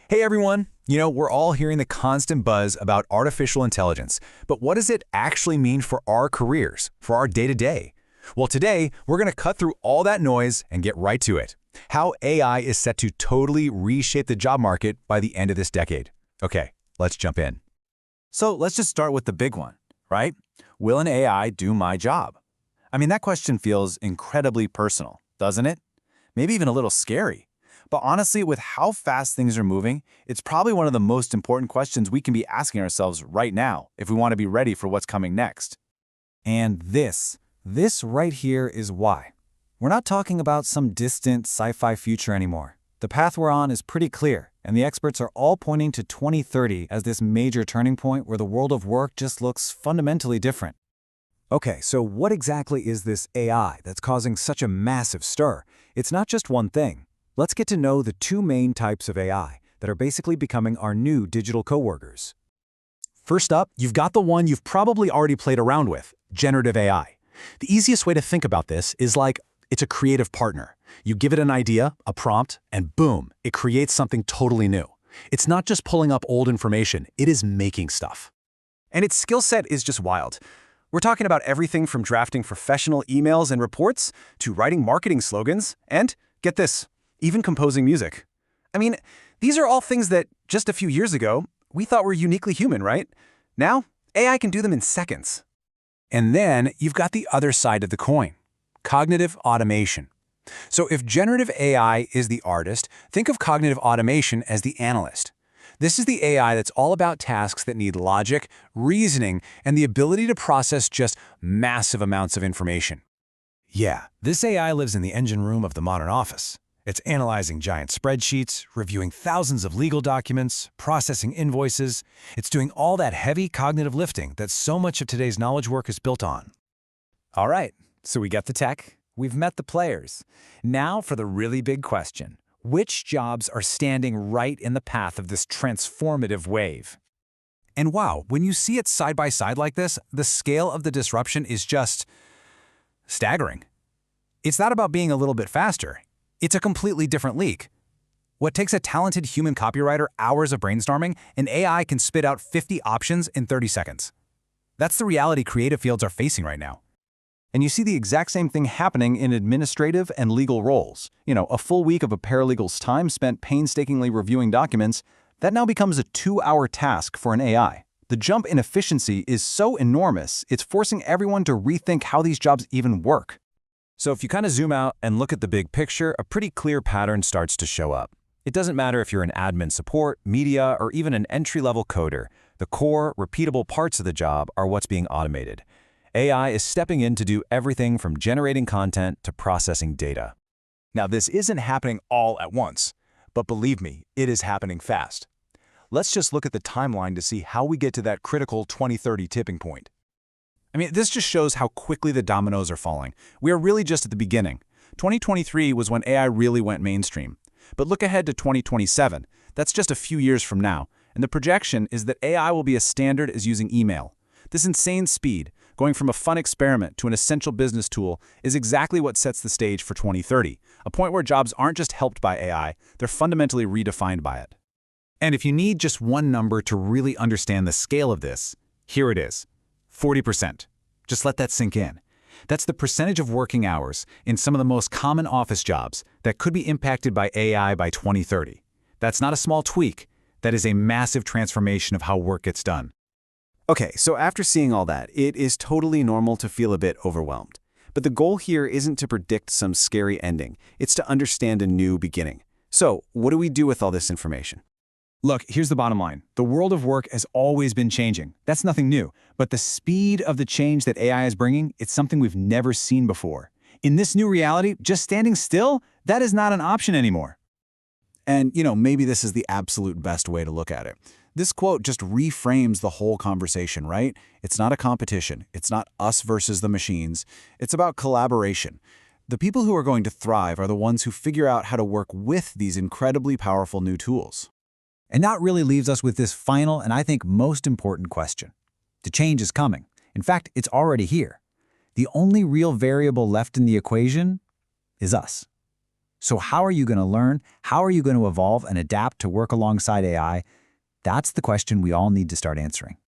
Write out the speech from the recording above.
Hey everyone! We're all hearing the constant buzz about artificial intelligence, but what does it actually mean for our careers, for our day-to-day? Well, today, we're going to cut through all that noise and get right to it. How AI is set to totally reshape the job market by the end of this decade. Okay, let's jump in. So let's just start with the big one, right? Will an AI do my job? I mean, that question feels incredibly personal, doesn't it? Maybe even a little scary. But honestly, with how fast things are moving, it's probably one of the most important questions we can be asking ourselves right now if we want to be ready for what's coming next. And this right here is why. We're not talking about some distant sci-fi future anymore. The path we're on is pretty clear, and the experts are all pointing to 2030 as this major turning point where the world of work just looks fundamentally different. Okay, so what exactly is this AI that's causing such a massive stir? It's not just one thing. Let's get to know the two main types of AI that are basically becoming our new digital coworkers. First up, you've got the one you've probably already played around with, generative AI. The easiest way to think about this is like it's a creative partner. You give it an idea, a prompt, and boom, it creates something totally new. It's not just pulling up old information, it is making stuff. And its skill set is just wild. We're talking about everything from drafting professional emails and reports to writing marketing slogans and, get this, even composing music. I mean, these are all things that, just a few years ago, we thought were uniquely human, right? Now, AI can do them in seconds. And then you've got the other side of the coin, cognitive automation. So if generative AI is the artist, think of cognitive automation as the analyst. This is the AI that's all about tasks that need logic, reasoning, and the ability to process just massive amounts of information. Yeah, this AI lives in the engine room of the modern office. It's analyzing giant spreadsheets, reviewing thousands of legal documents, processing invoices. It's doing all that heavy cognitive lifting that so much of today's knowledge work is built on. All right, so we got the tech, we've met the players. Now for the really big question. Which jobs are standing right in the path of this transformative wave? And wow, when you see it side by side like this, the scale of the disruption is just staggering. It's not about being a little bit faster. It's a completely different league. What takes a talented human copywriter hours of brainstorming, an AI can spit out 50 options in 30 seconds. That's the reality creative fields are facing right now. And you see the exact same thing happening in administrative and legal roles. A full week of a paralegal's time spent painstakingly reviewing documents, that now becomes a 2-hour task for an AI. The jump in efficiency is so enormous, it's forcing everyone to rethink how these jobs even work. So if you kind of zoom out and look at the big picture, a pretty clear pattern starts to show up. It doesn't matter if you're an admin support, media, or even an entry-level coder. The core, repeatable parts of the job are what's being automated. AI is stepping in to do everything from generating content to processing data. Now, this isn't happening all at once, but believe me, it is happening fast. Let's just look at the timeline to see how we get to that critical 2030 tipping point. I mean, this just shows how quickly the dominoes are falling. We are really just at the beginning. 2023 was when AI really went mainstream. But look ahead to 2027. That's just a few years from now. And the projection is that AI will be as standard as using email. This insane speed, going from a fun experiment to an essential business tool, is exactly what sets the stage for 2030, a point where jobs aren't just helped by AI, they're fundamentally redefined by it. And if you need just one number to really understand the scale of this, here it is. 40%. Just let that sink in. That's the percentage of working hours in some of the most common office jobs that could be impacted by AI by 2030. That's not a small tweak. That is a massive transformation of how work gets done. Okay, so after seeing all that, it is totally normal to feel a bit overwhelmed. But the goal here isn't to predict some scary ending. It's to understand a new beginning. So, what do we do with all this information? Look, here's the bottom line. The world of work has always been changing. That's nothing new. But the speed of the change that AI is bringing, it's something we've never seen before. In this new reality, just standing still, that is not an option anymore. And, maybe this is the absolute best way to look at it. This quote just reframes the whole conversation, right? It's not a competition. It's not us versus the machines. It's about collaboration. The people who are going to thrive are the ones who figure out how to work with these incredibly powerful new tools. And that really leaves us with this final and I think most important question. The change is coming. In fact, it's already here. The only real variable left in the equation is us. So how are you going to learn? How are you going to evolve and adapt to work alongside AI? That's the question we all need to start answering.